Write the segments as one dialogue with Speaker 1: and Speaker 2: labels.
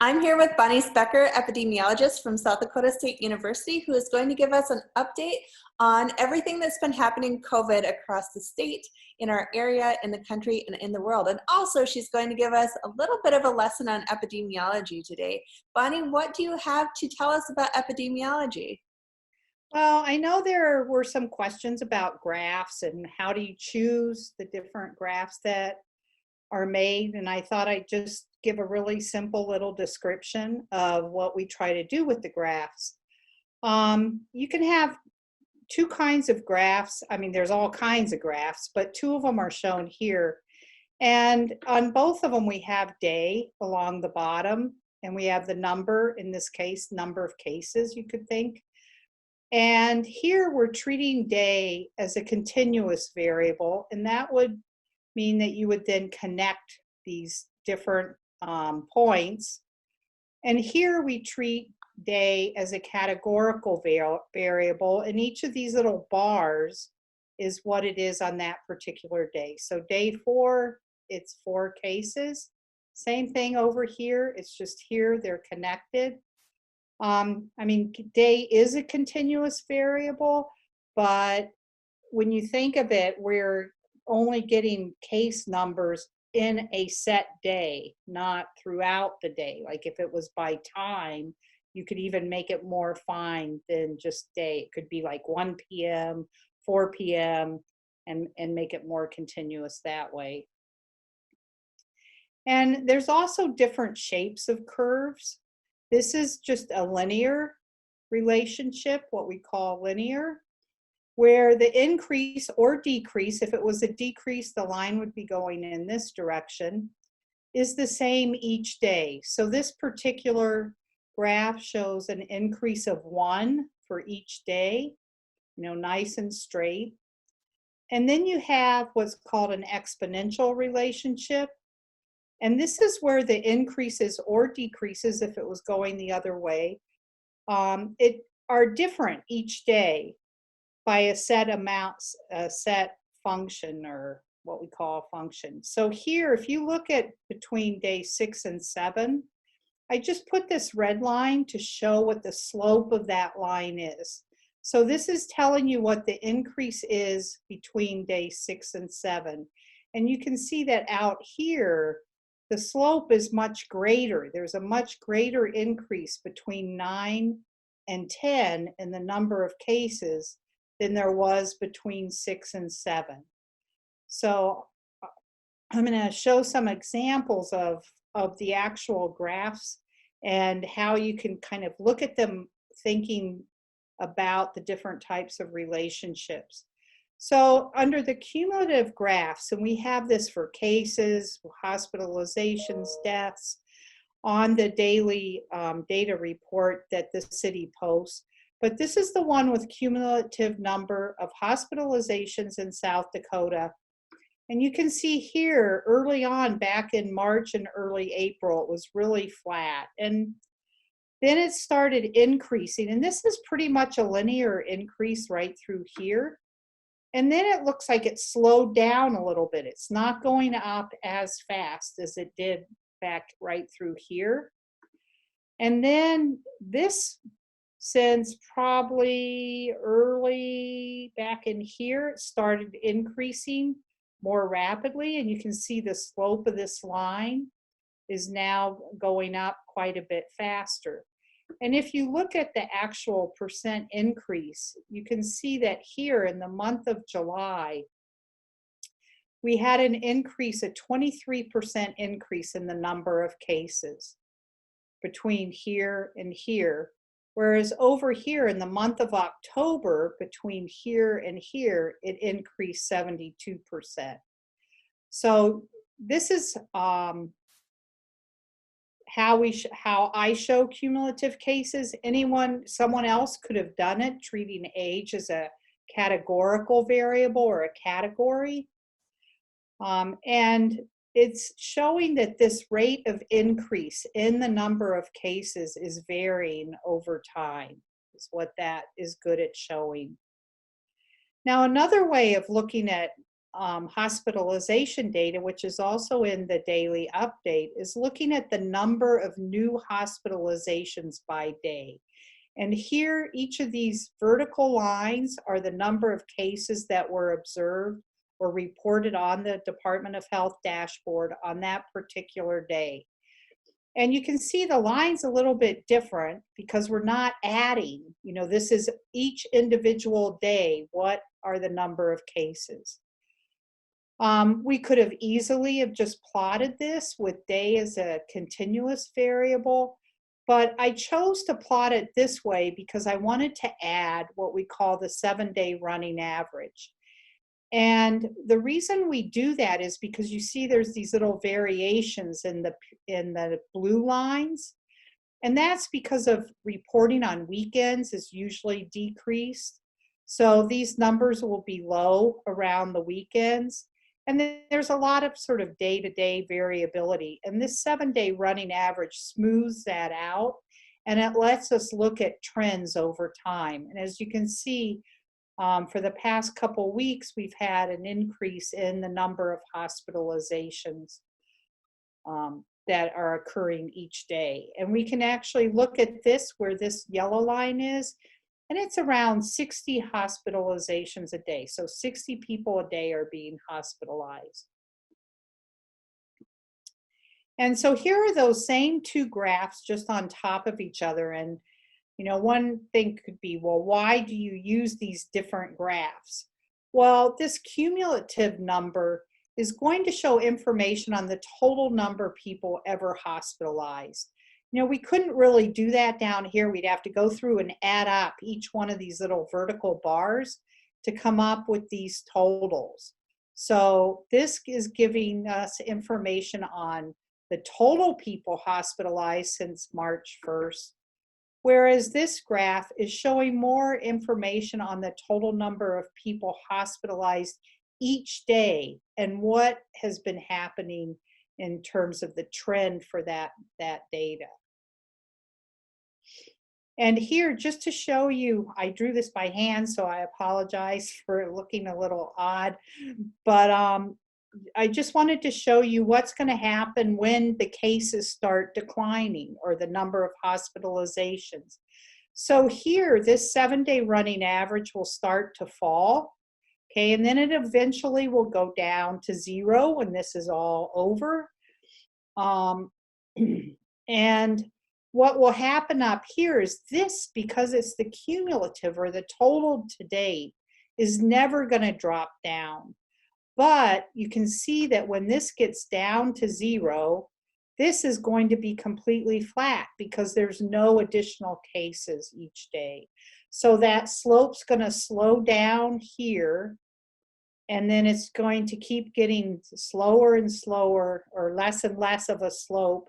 Speaker 1: I'm here with Bonny Specker, epidemiologist from South Dakota State University, who is going to give us an update on everything that's been happening COVID across the state, in our area, in the country, and in the world. And also, she's going to give us a little bit of a lesson on epidemiology today. Bonny, what do you have to tell us about epidemiology?
Speaker 2: Well, I know there were some questions about graphs and how do you choose the different graphs that are made, and I thought I'd just give a really simple little description of what we try to do with the graphs. You can have two kinds of graphs. I mean, there's all kinds of graphs, but two of them are shown here. And on both of them, we have day along the bottom, and we have the number, in this case, number of cases, you could think. And here we're treating day as a continuous variable, and that would mean that you would then connect these different points. And here we treat day as a categorical variable, and each of these little bars is what it is on that particular day. So day 4, it's 4 cases. Same thing over here, it's just here they're connected. I mean, day is a continuous variable, but when you think of it, we're only getting case numbers in a set day, not throughout the day. Like if it was by time, you could even make it more fine than just day. It could be like 1 p.m., 4 p.m., and make it more continuous that way. And there's also different shapes of curves. This is just a linear relationship, what we call linear, where the increase or decrease, if it was a decrease, the line would be going in this direction, is the same each day. So this particular graph shows an increase of 1 for each day, nice and straight. And then you have what's called an exponential relationship. And this is where the increases or decreases, if it was going the other way, it are different each day by a set amounts, a set function, or what we call a function. So here, if you look at between day 6 and 7, I just put this red line to show what the slope of that line is. So this is telling you what the increase is between day 6 and 7. And you can see that out here, the slope is much greater. There's a much greater increase between 9 and 10 in the number of cases than there was between 6 and 7. So I'm going to show some examples of the actual graphs and how you can kind of look at them thinking about the different types of relationships. So under the cumulative graphs, and we have this for cases, hospitalizations, deaths, on the daily data report that the city posts. But this is the one with cumulative number of hospitalizations in South Dakota. And you can see here early on, back in March and early April, it was really flat. And then it started increasing. And this is pretty much a linear increase right through here. And then it looks like it slowed down a little bit. It's not going up as fast as it did back right through here. And then this, since probably early back in here, it started increasing more rapidly. And you can see the slope of this line is now going up quite a bit faster. And if you look at the actual percent increase, you can see that here in the month of July, we had an increase, a 23% increase in the number of cases between here and here. Whereas over here in the month of October, between here and here, it increased 72%. So this is how I show cumulative cases. Someone else could have done it, treating age as a categorical variable or a category. And it's showing that this rate of increase in the number of cases is varying over time, is what that is good at showing. Now, another way of looking at hospitalization data, which is also in the daily update, is looking at the number of new hospitalizations by day. And here, each of these vertical lines are the number of cases that were observed or reported on the Department of Health dashboard on that particular day. And you can see the line's a little bit different because we're not adding, this is each individual day, what are the number of cases. We could have easily have just plotted this with day as a continuous variable, but I chose to plot it this way because I wanted to add what we call the 7-day running average. And the reason we do that is because you see there's these little variations in the blue lines, and that's because of reporting on weekends is usually decreased. So these numbers will be low around the weekends. And then there's a lot of sort of day-to-day variability. And this 7-day running average smooths that out, and it lets us look at trends over time. And as you can see, for the past couple weeks, we've had an increase in the number of hospitalizations that are occurring each day. And we can actually look at this where this yellow line is, and it's around 60 hospitalizations a day. So 60 people a day are being hospitalized. And so here are those same two graphs just on top of each other. And one thing could be, well, why do you use these different graphs? Well, this cumulative number is going to show information on the total number of people ever hospitalized. We couldn't really do that down here. We'd have to go through and add up each one of these little vertical bars to come up with these totals. So this is giving us information on the total people hospitalized since March 1st. Whereas this graph is showing more information on the total number of people hospitalized each day and what has been happening in terms of the trend for that data. And here, just to show you, I drew this by hand, so I apologize for it looking a little odd, but I just wanted to show you what's going to happen when the cases start declining or the number of hospitalizations. So here, this 7-day running average will start to fall, okay, and then it eventually will go down to 0 when this is all over. And what will happen up here is this, because it's the cumulative or the total to date, is never going to drop down. But you can see that when this gets down to 0, this is going to be completely flat because there's no additional cases each day. So that slope's going to slow down here, and then it's going to keep getting slower and slower, or less and less of a slope,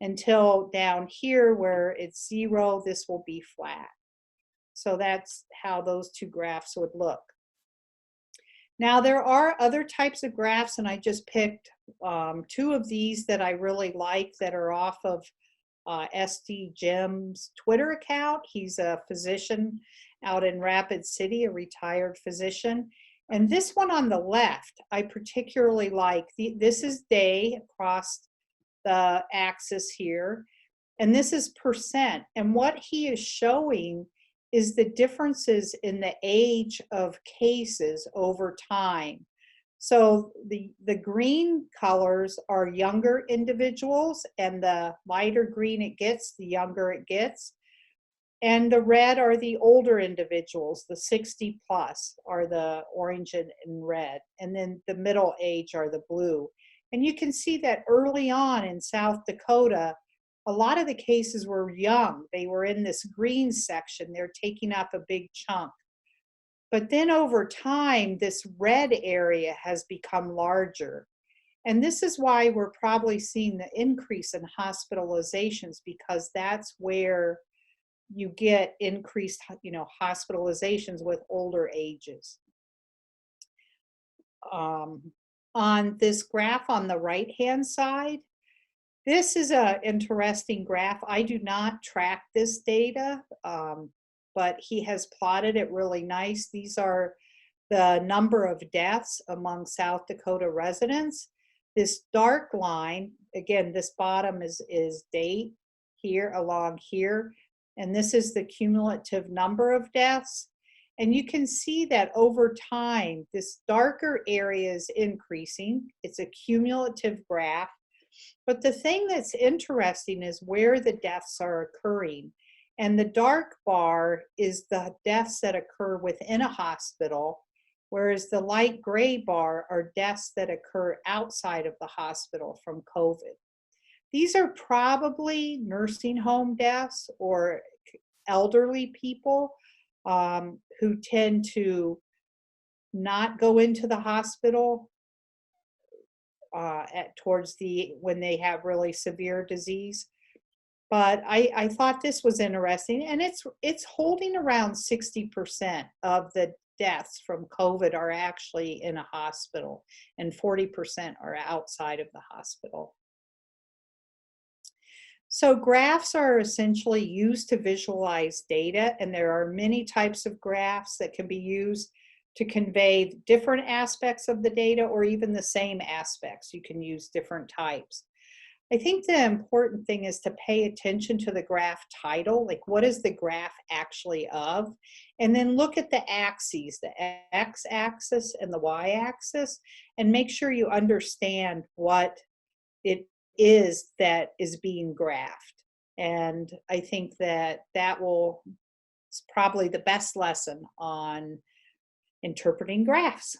Speaker 2: until down here where it's 0, this will be flat. So that's how those two graphs would look. Now there are other types of graphs, and I just picked 2 of these that I really like that are off of SD Jim's Twitter account. He's a physician out in Rapid City, a retired physician. And this one on the left, I particularly like. This is day across the axis here, and this is percent. And what he is showing is the differences in the age of cases over time. So the green colors are younger individuals, and the lighter green it gets, the younger it gets. And the red are the older individuals, the 60 plus are the orange and red. And then the middle age are the blue. And you can see that early on in South Dakota, a lot of the cases were young. They were in this green section. They're taking up a big chunk. But then over time, this red area has become larger. And this is why we're probably seeing the increase in hospitalizations, because that's where you get increased, hospitalizations with older ages. On this graph on the right-hand side, this is an interesting graph. I do not track this data, but he has plotted it really nice. These are the number of deaths among South Dakota residents. This dark line, again, this bottom is date here along here, and this is the cumulative number of deaths. And you can see that over time, this darker area is increasing. It's a cumulative graph. But the thing that's interesting is where the deaths are occurring. And the dark bar is the deaths that occur within a hospital, whereas the light gray bar are deaths that occur outside of the hospital from COVID. These are probably nursing home deaths or elderly people who tend to not go into the hospital when they have really severe disease. But I thought this was interesting, and it's holding around 60% of the deaths from COVID are actually in a hospital, and 40% are outside of the hospital. So graphs are essentially used to visualize data, and there are many types of graphs that can be used to convey different aspects of the data or even the same aspects. You can use different types. I think the important thing is to pay attention to the graph title, like what is the graph actually of, and then look at the axes, the x-axis and the y-axis, and make sure you understand what it is that is being graphed. And I think that it's probably the best lesson on interpreting graphs.